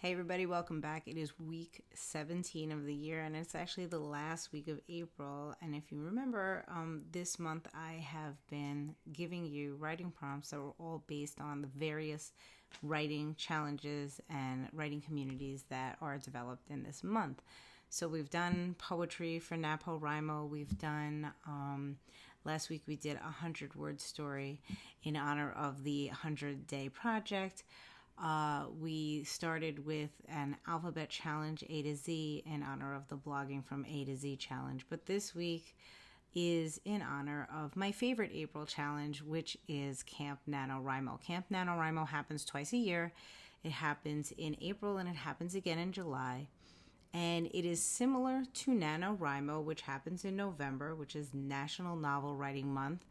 Hey everybody, welcome back. It is week 17 of the year and it's actually the last week of April. And if you remember, this month I have been giving you writing prompts that were all based on the various writing challenges and writing communities that are developed in this month. So we've done poetry for NaPoWriMo. We've done, last week we did a 100-word story in honor of the 100-day project. We started with an alphabet challenge A to Z in honor of the blogging from A to Z challenge. But this week is in honor of my favorite April challenge, which is CampNaNoWriMo. CampNaNoWriMo happens twice a year. It happens in April and it happens again in July. And it is similar to NaNoWriMo, which happens in November, which is National Novel Writing Month,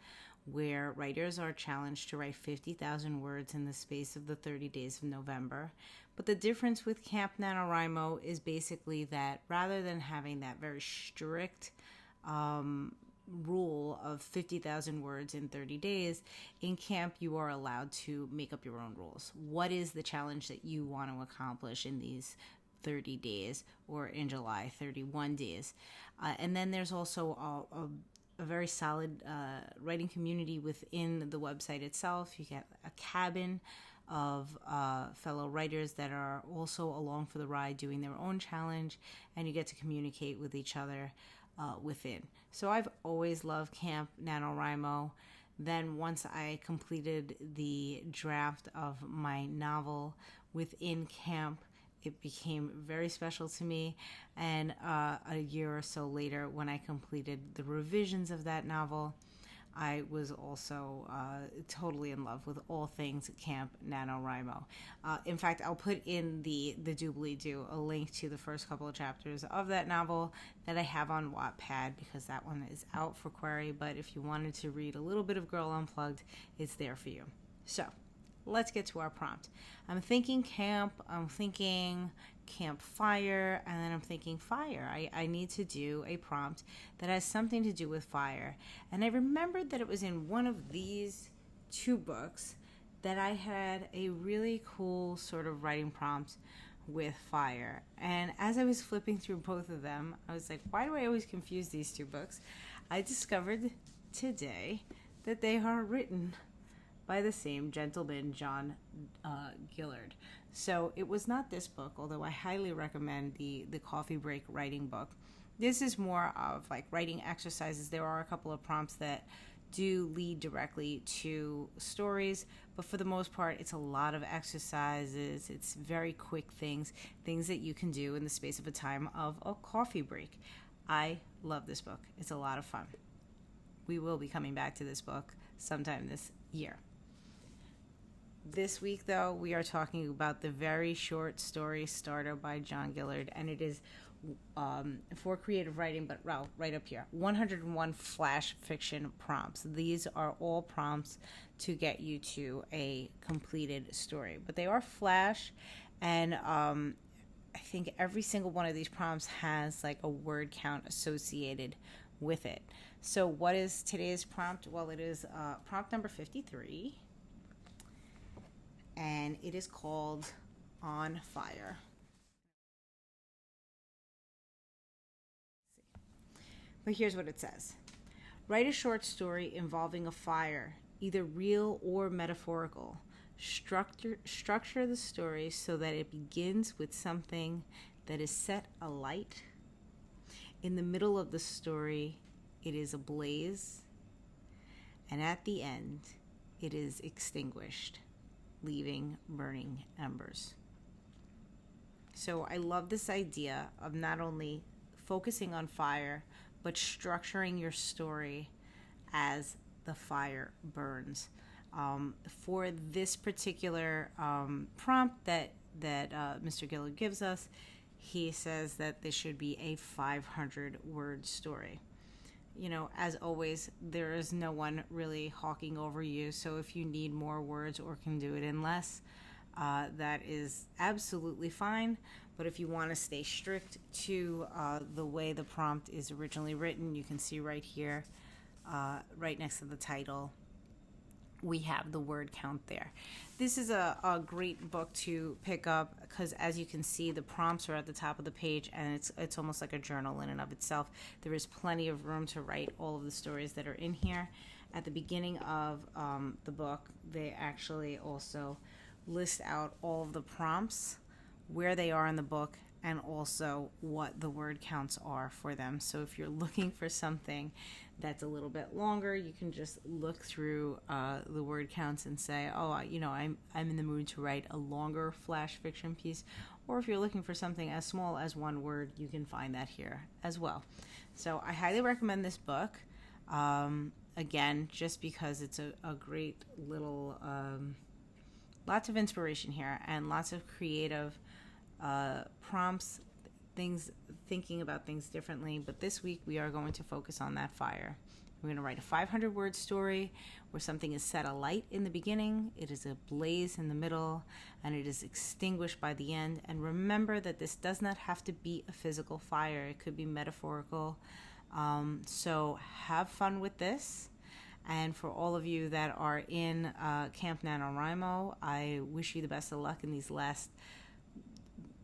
where writers are challenged to write 50,000 words in the space of the 30 days of November. But the difference with CampNaNoWriMo is basically that rather than having that very strict rule of 50,000 words in 30 days, in camp you are allowed to make up your own rules. What is the challenge that you want to accomplish in these 30 days, or in July, 31 days? And then there's also a very solid writing community within the website itself. You get a cabin of fellow writers that are also along for the ride doing their own challenge, and you get to communicate with each other within. So I've always loved CampNaNoWriMo. Then once I completed the draft of my novel within camp, it became very special to me. And a year or so later, when I completed the revisions of that novel, I was also totally in love with all things CampNaNoWriMo. In fact, I'll put in the doobly-doo a link to the first couple of chapters of that novel that I have on Wattpad, because that one is out for query. But if you wanted to read a little bit of Girl Unplugged, it's there for you. So let's get to our prompt. I'm thinking camp, I'm thinking campfire, and then I'm thinking fire. I need to do a prompt that has something to do with fire. And I remembered that it was in one of these two books that I had a really cool sort of writing prompt with fire. And as I was flipping through both of them, I was like, why do I always confuse these two books? I discovered today that they are written by the same gentleman, John Gillard. So it was not this book, although I highly recommend the Coffee Break writing book. This is more of like writing exercises. There are a couple of prompts that do lead directly to stories, but for the most part, it's a lot of exercises. It's very quick things that you can do in the space of a time of a coffee break. I love this book. It's a lot of fun. We will be coming back to this book sometime this year. This week, though, we are talking about the very short story starter by John Gillard, and it is for creative writing, but right up here, 101 flash fiction prompts. These are all prompts to get you to a completed story, but they are flash, and I think every single one of these prompts has like a word count associated with it. So what is today's prompt? Well, it is prompt number 53. And it is called On Fire. But here's what it says. Write a short story involving a fire, either real or metaphorical. Structure the story so that it begins with something that is set alight. In the middle of the story, it is ablaze. And at the end, it is extinguished, leaving burning embers. So I love this idea of not only focusing on fire, but structuring your story as the fire burns. For this particular prompt that Mr. Gillard gives us, he says that this should be a 500-word story. You know, as always, there is no one really hawking over you. So if you need more words or can do it in less, that is absolutely fine. But if you want to stay strict to the way the prompt is originally written, you can see right here, right next to the title, we have the word count there. This is a great book to pick up because, as you can see, the prompts are at the top of the page, and it's almost like a journal in and of itself. There is plenty of room to write all of the stories that are in here. At the beginning of the book, they actually also list out all of the prompts, where they are in the book, and also what the word counts are for them. So if you're looking for something that's a little bit longer, you can just look through the word counts and say, oh, I'm in the mood to write a longer flash fiction piece. Or if you're looking for something as small as one word, you can find that here as well. So I highly recommend this book. Again, just because it's a great little, lots of inspiration here and lots of creative prompts, things, thinking about things differently. But this week we are going to focus on that fire. We're going to write a 500-word story where something is set alight in the beginning, it is ablaze in the middle, and it is extinguished by the end. And remember that this does not have to be a physical fire. It could be metaphorical. So have fun with this. And for all of you that are in Camp NaNoWriMo, I wish you the best of luck in these last,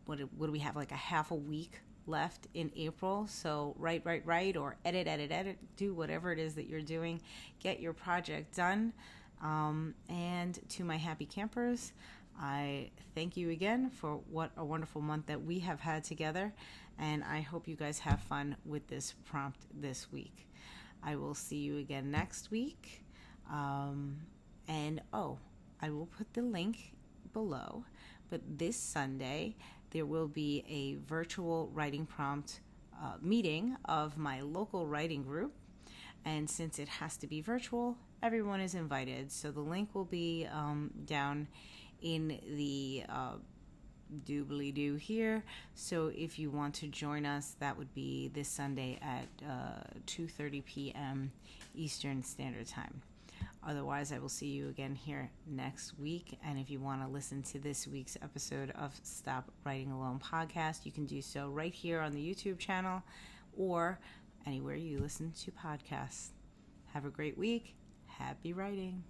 what do we have, like a half a week left in April. So write, or edit, do whatever it is that you're doing. Get your project done. And to my happy campers, I thank you again for what a wonderful month that we have had together. And I hope you guys have fun with this prompt this week. I will see you again next week. And I will put the link below. But this Sunday, there will be a virtual writing prompt meeting of my local writing group. And since it has to be virtual, everyone is invited. So the link will be down in the doobly-doo here. So if you want to join us, that would be this Sunday at 2:30 p.m. Eastern Standard Time. Otherwise, I will see you again here next week. And if you want to listen to this week's episode of Stop Writing Alone podcast, you can do so right here on the YouTube channel or anywhere you listen to podcasts. Have a great week. Happy writing.